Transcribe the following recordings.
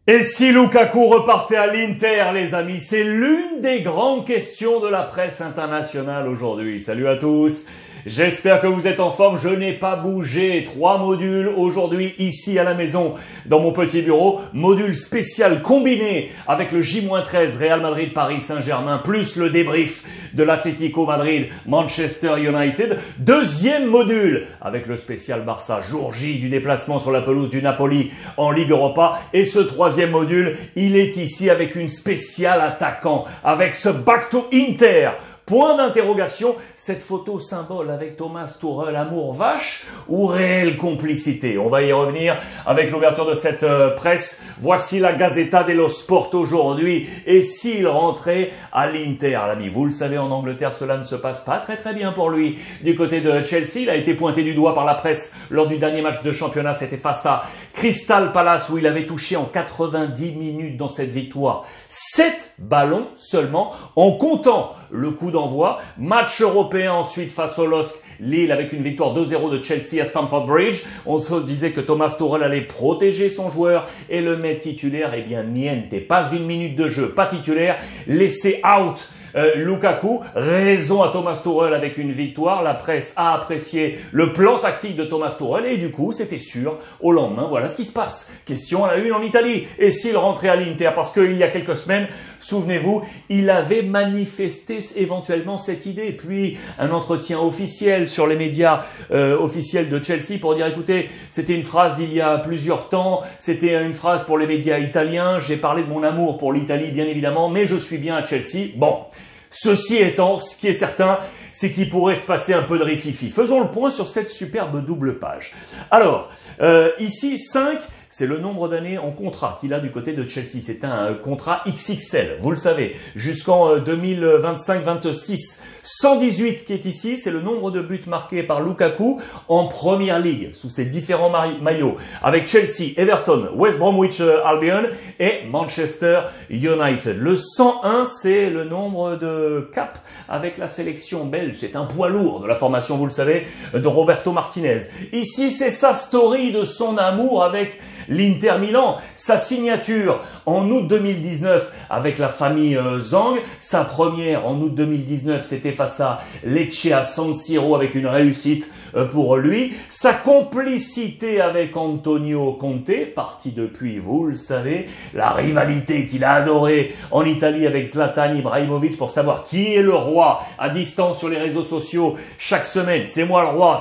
Et si Lukaku repartait à l'Inter, les amis? C'est l'une des grandes questions de la presse internationale aujourd'hui. Salut à tous. J'espère que vous êtes en forme. Je n'ai pas bougé. 3 modules aujourd'hui ici à la maison dans mon petit bureau. Module spécial combiné avec le J-13 Real Madrid Paris Saint-Germain plus le débrief de l'Atlético Madrid Manchester United. Deuxième module avec le spécial Barça jour J du déplacement sur la pelouse du Napoli en Ligue Europa. Et ce troisième module, il est ici avec une spéciale attaquant avec ce Back to Inter. Point d'interrogation, cette photo symbole avec Thomas Tuchel, amour vache ou réelle complicité? On va y revenir avec l'ouverture de cette presse. Voici la Gazzetta dello Sport aujourd'hui. Et s'il rentrait à l'Inter, l'ami, vous le savez, en Angleterre, cela ne se passe pas très bien pour lui. Du côté de Chelsea, il a été pointé du doigt par la presse lors du dernier match de championnat. C'était face à Crystal Palace où il avait touché en 90 minutes dans cette victoire 7 ballons seulement en comptant le coup d'envoi. Match européen ensuite face au LOSC Lille avec une victoire 2-0 de Chelsea à Stamford Bridge. On se disait que Thomas Tuchel allait protéger son joueur et le mettre titulaire. Eh bien, niente, pas une minute de jeu, pas titulaire, laissé out. Lukaku, raison à Thomas Tuchel avec une victoire. La presse a apprécié le plan tactique de Thomas Tuchel et du coup, c'était sûr. Au lendemain, voilà ce qui se passe. Question à la une en Italie. Et s'il rentrait à l'Inter? Parce qu'il y a quelques semaines, souvenez-vous, il avait manifesté éventuellement cette idée. Puis un entretien officiel sur les médias officiels de Chelsea pour dire, écoutez, c'était une phrase d'il y a plusieurs temps. C'était une phrase pour les médias italiens. J'ai parlé de mon amour pour l'Italie, bien évidemment, mais je suis bien à Chelsea. Bon. Ceci étant, ce qui est certain, c'est qu'il pourrait se passer un peu de rififi. Faisons le point sur cette superbe double page. Alors, ici, 5, c'est le nombre d'années en contrat qu'il a du côté de Chelsea. C'est un contrat XXL, vous le savez, jusqu'en 2025-26. 118 qui est ici, c'est le nombre de buts marqués par Lukaku en Première Ligue, sous ses différents maillots, avec Chelsea, Everton, West Bromwich Albion et Manchester United. Le 101, c'est le nombre de caps avec la sélection belge. C'est un poids lourd de la formation, vous le savez, de Roberto Martinez. Ici, c'est sa story de son amour avec l'Inter Milan, sa signature en août 2019 avec la famille Zhang, sa première en août 2019, c'était face à Lecce à San Siro avec une réussite pour lui, sa complicité avec Antonio Conte, parti depuis, vous le savez, la rivalité qu'il a adorée en Italie avec Zlatan Ibrahimovic pour savoir qui est le roi à distance sur les réseaux sociaux chaque semaine. C'est moi le roi,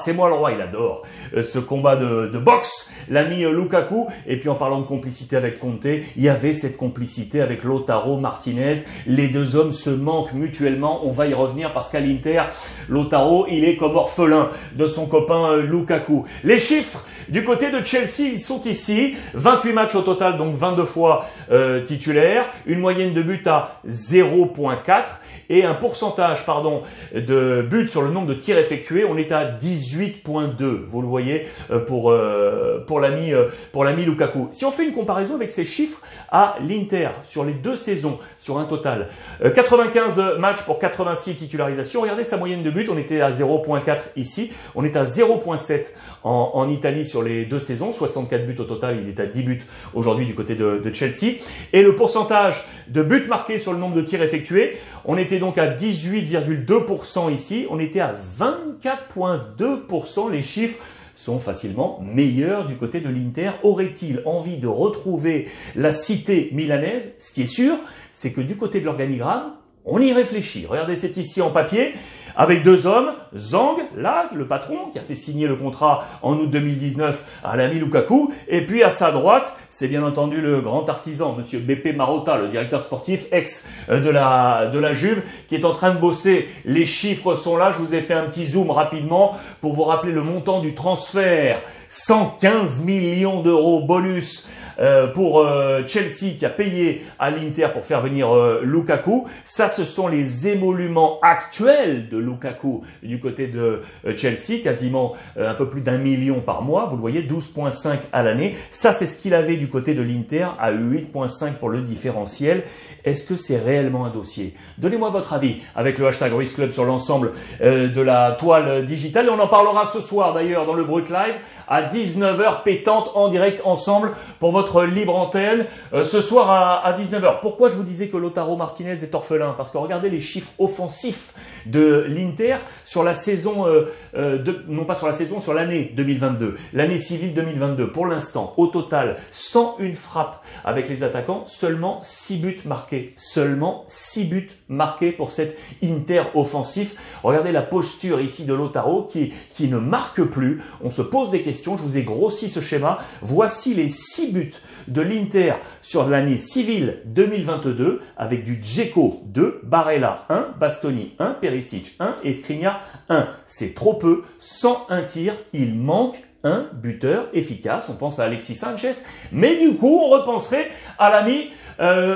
il adore ce combat de boxe, l'ami Lukaku. Et puis en parlant de complicité avec Conte, il y avait cette complicité avec Lautaro Martinez. Les deux hommes se manquent mutuellement. On va y revenir parce qu'à l'Inter, Lautaro, il est comme orphelin de son copain Lukaku. Les chiffres du côté de Chelsea, ils sont ici. 28 matchs au total, donc 22 fois titulaire. Une moyenne de buts à 0,4 et un pourcentage, de buts sur le nombre de tirs effectués. On est à 18,2. Vous le voyez pour l'ami Lukaku. Si on fait une comparaison avec ces chiffres à l'Inter sur les 2 saisons, sur un total 95 matchs pour 86 titularisations. Regardez sa moyenne de buts. On était à 0,4 ici. On est à 0,7 en Italie sur les 2 saisons. 64 buts au total. Il est à 10 buts aujourd'hui du côté de Chelsea. Et le pourcentage de buts marqués sur le nombre de tirs effectués, on était donc à 18,2% ici. On était à 24,2%. Les chiffres sont facilement meilleurs du côté de l'Inter. Aurait-il envie de retrouver la cité milanaise? Ce qui est sûr, c'est que du côté de l'organigramme, on y réfléchit. Regardez, c'est ici en papier, avec 2 hommes, Zhang, là, le patron, qui a fait signer le contrat en août 2019 à l'ami Lukaku, et puis à sa droite, c'est bien entendu le grand artisan, monsieur Beppe Marotta, le directeur sportif, ex de la Juve, qui est en train de bosser. Les chiffres sont là, je vous ai fait un petit zoom rapidement pour vous rappeler le montant du transfert. 115 millions d'euros bonus pour Chelsea qui a payé à l'Inter pour faire venir Lukaku. Ça, ce sont les émoluments actuels de Lukaku du côté de Chelsea, quasiment un peu plus d'1 million par mois. Vous le voyez, 12,5 à l'année. Ça, c'est ce qu'il avait du côté de l'Inter à 8,5 pour le différentiel. Est-ce que c'est réellement un dossier? Donnez-moi votre avis avec le hashtag Ruiz Club sur l'ensemble de la toile digitale. Et on en parlera ce soir d'ailleurs dans le Brut Live à 19h pétante en direct ensemble pour votre votre libre antenne ce soir à 19h. Pourquoi je vous disais que Lautaro Martinez est orphelin? Parce que regardez les chiffres offensifs de l'Inter sur la saison, non pas sur la saison, sur l'année 2022, l'année civile 2022. Pour l'instant, au total, 101 frappes avec les attaquants, seulement 6 buts marqués. Seulement 6 buts marqués pour cet Inter offensif. Regardez la posture ici de Lautaro qui ne marque plus. On se pose des questions. Je vous ai grossi ce schéma. Voici les 6 buts de l'Inter sur l'année civile 2022 avec du Dzeko 2, Barella 1, Bastoni 1, Perisic 1 et Skriniar 1. C'est trop peu. 101 tirs, il manque un buteur efficace. On pense à Alexis Sanchez. Mais du coup, on repenserait à l'ami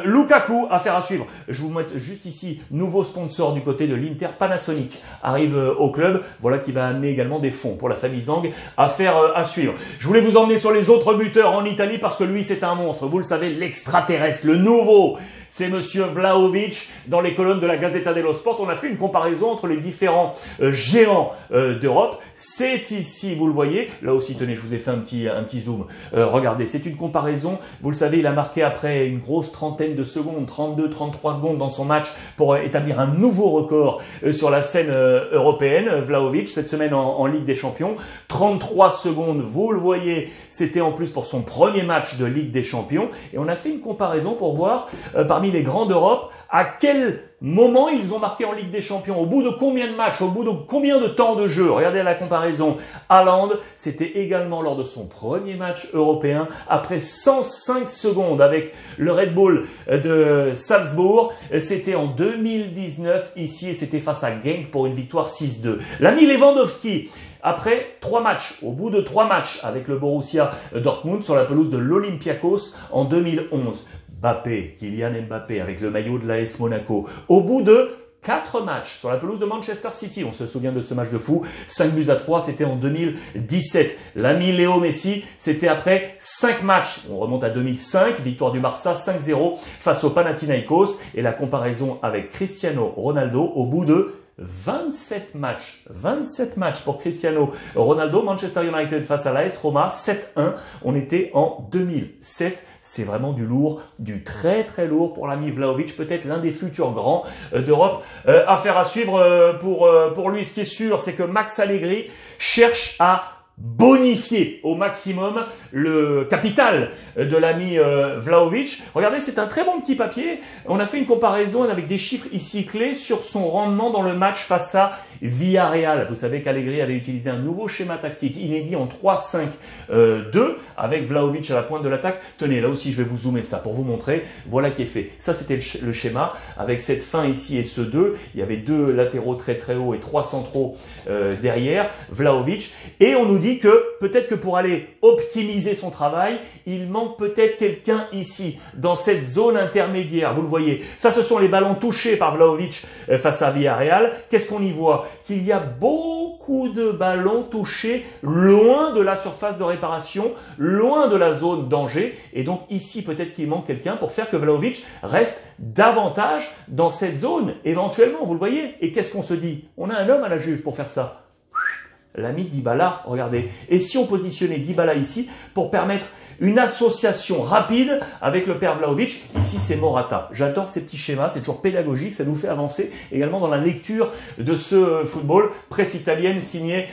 Lukaku, affaire à suivre. Je vous mets juste ici, nouveau sponsor du côté de l'Inter, Panasonic, arrive au club. Voilà qui va amener également des fonds pour la famille Zhang, affaire à suivre. Je voulais vous emmener sur les autres buteurs en Italie parce que lui, c'est un monstre. Vous le savez, l'extraterrestre, le nouveau. C'est monsieur Vlahovic dans les colonnes de la Gazzetta dello Sport. On a fait une comparaison entre les différents géants d'Europe. C'est ici, vous le voyez. Là aussi, tenez, je vous ai fait un petit zoom. Regardez, c'est une comparaison. Vous le savez, il a marqué après une grosse trentaine de secondes, 32, 33 secondes dans son match pour établir un nouveau record sur la scène européenne. Vlahovic, cette semaine en Ligue des Champions. 33 secondes, vous le voyez. C'était en plus pour son premier match de Ligue des Champions. Et on a fait une comparaison pour voir parmi les grands d'Europe, à quel moment ils ont marqué en Ligue des Champions, au bout de combien de matchs, au bout de combien de temps de jeu. Regardez la comparaison. Haaland, c'était également lors de son premier match européen, après 105 secondes avec le Red Bull de Salzbourg. C'était en 2019 ici et c'était face à Genk pour une victoire 6-2. L'ami Lewandowski, après 3 matchs, au bout de 3 matchs avec le Borussia Dortmund sur la pelouse de l'Olympiakos en 2011. Mbappé, Kylian Mbappé avec le maillot de l'AS Monaco. Au bout de 4 matchs sur la pelouse de Manchester City, on se souvient de ce match de fou, 5-3, c'était en 2017. L'ami Léo Messi, c'était après 5 matchs. On remonte à 2005, victoire du Barça 5-0 face au Panathinaikos. Et la comparaison avec Cristiano Ronaldo au bout de 27 matchs. 27 matchs pour Cristiano Ronaldo. Manchester United face à l'AS Roma, 7-1. On était en 2007. C'est vraiment du lourd, du très très lourd pour l'ami Vlahovic, peut-être l'un des futurs grands d'Europe. Affaire à suivre pour lui. Ce qui est sûr, c'est que Max Allegri cherche à bonifier au maximum le capital de l'ami Vlahovic. Regardez, c'est un très bon petit papier. On a fait une comparaison avec des chiffres ici clés sur son rendement dans le match face à Villarreal. Vous savez qu'Allegri avait utilisé un nouveau schéma tactique inédit en 3-5-2 avec Vlahovic à la pointe de l'attaque. Tenez, là aussi je vais vous zoomer ça pour vous montrer. Voilà qui est fait. Ça c'était le schéma avec cette fin ici et ce 2. Il y avait 2 latéraux très très hauts et 3 centraux derrière Vlahovic. Et on nous dit que peut-être que pour aller optimiser son travail, il manque peut-être quelqu'un ici, dans cette zone intermédiaire. Vous le voyez. Ça, ce sont les ballons touchés par Vlahovic face à Villarreal. Qu'est-ce qu'on y voit? Qu'il y a beaucoup de ballons touchés loin de la surface de réparation, loin de la zone danger. Et donc ici, peut-être qu'il manque quelqu'un pour faire que Vlahovic reste davantage dans cette zone, éventuellement. Vous le voyez. Et qu'est-ce qu'on se dit? On a un homme à la Juve pour faire ça. L'ami Dybala, regardez. Et si on positionnait Dybala ici pour permettre une association rapide avec le père Vlahovic. Ici, c'est Morata. J'adore ces petits schémas, c'est toujours pédagogique, ça nous fait avancer également dans la lecture de ce football, presse italienne signée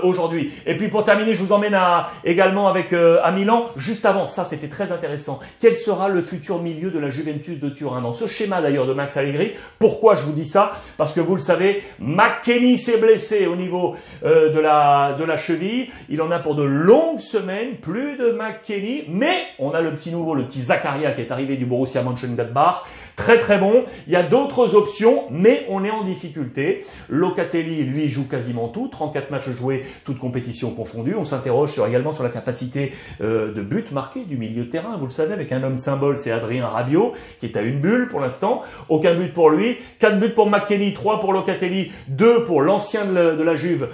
aujourd'hui. Et puis pour terminer, je vous emmène également à Milan. Juste avant, ça c'était très intéressant. Quel sera le futur milieu de la Juventus de Turin? Dans ce schéma d'ailleurs de Max Allegri. Pourquoi je vous dis ça? Parce que vous le savez, McKennie s'est blessé au niveau de la cheville. Il en a pour de longues semaines, plus de McKennie. Mais on a le petit nouveau, le petit Zakaria qui est arrivé du Borussia Mönchengladbach. Très très bon. Il y a d'autres options, mais on est en difficulté. Locatelli, lui, joue quasiment tout. 34 matchs joués, toutes compétitions confondues. On s'interroge également sur la capacité de but marqué du milieu de terrain. Vous le savez, avec un homme symbole, c'est Adrien Rabiot, qui est à une bulle pour l'instant. Aucun but pour lui. 4 buts pour McKennie, 3 pour Locatelli, 2 pour l'ancien de la Juve,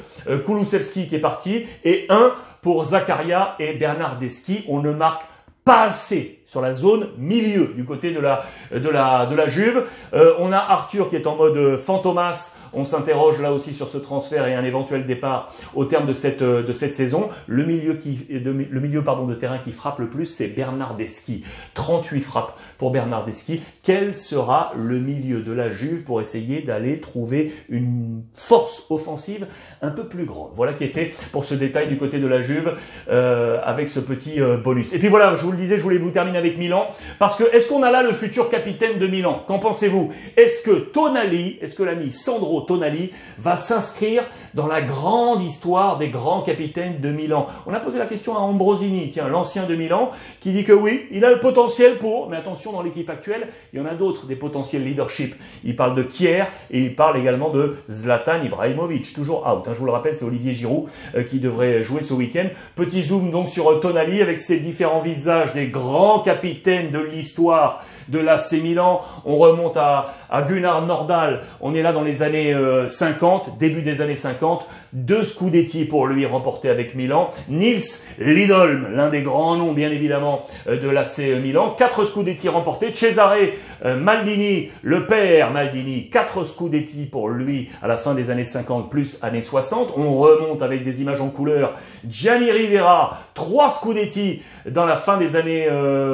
Kulusevski, qui est parti, et 1 pour Zakaria et Bernardeschi. On ne marque pas assez sur la zone milieu du côté de la Juve. On a Arthur qui est en mode fantomas. On s'interroge là aussi sur ce transfert et un éventuel départ au terme de cette saison. Le milieu de terrain qui frappe le plus, c'est Bernardeschi. 38 frappes pour Bernardeschi. Quel sera le milieu de la Juve pour essayer d'aller trouver une force offensive un peu plus grande? Voilà qui est fait pour ce détail du côté de la Juve avec ce petit bonus. Et puis voilà, je vous le disais, je voulais vous terminer avec Milan parce que est-ce qu'on a là le futur capitaine de Milan? Qu'en pensez-vous? Est-ce que l'ami Sandro Tonali va s'inscrire dans la grande histoire des grands capitaines de Milan? On a posé la question à Ambrosini, tiens, l'ancien de Milan, qui dit que oui, il a le potentiel pour, mais attention, dans l'équipe actuelle, il y en a d'autres, des potentiels leadership. Il parle de Kier et il parle également de Zlatan Ibrahimovic, toujours out. Je vous le rappelle, c'est Olivier Giroud qui devrait jouer ce week-end. Petit zoom donc sur Tonali avec ses différents visages des grands capitaines de l'histoire de l'AC Milan. On remonte à Gunnar Nordahl. On est là dans les années 50, début des années 50. 2 Scudetti pour lui remportés avec Milan. Nils Lidholm, l'un des grands noms bien évidemment de l'AC Milan. 4 Scudetti remportés. Cesare Maldini, le père Maldini, 4 Scudetti pour lui à la fin des années 50 plus années 60. On remonte avec des images en couleur. Gianni Rivera, 3 Scudetti dans la fin des années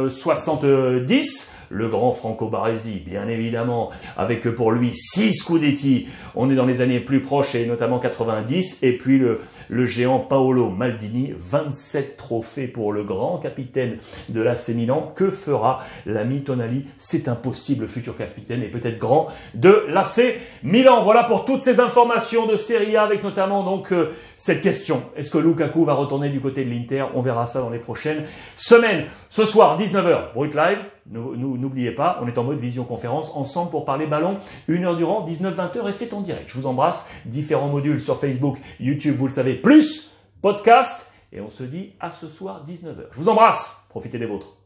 70. Le grand Franco Baresi, bien évidemment, avec pour lui 6 Scudetti. On est dans les années plus proches et notamment 90. Et puis le géant Paolo Maldini, 27 trophées pour le grand capitaine de l'AC Milan. Que fera l'ami Tonali? C'est un possible futur capitaine et peut-être grand de l'AC Milan. Voilà pour toutes ces informations de Serie A avec notamment donc cette question. Est-ce que Lukaku va retourner du côté de l'Inter? On verra ça dans les prochaines semaines. Ce soir, 19h, Brut Live. N'oubliez pas, on est en mode visioconférence ensemble pour parler ballon 1 heure durant, 19-20h et c'est en direct. Je vous embrasse. Différents modules sur Facebook, YouTube, vous le savez, plus podcast. Et on se dit à ce soir 19h. Je vous embrasse. Profitez des vôtres.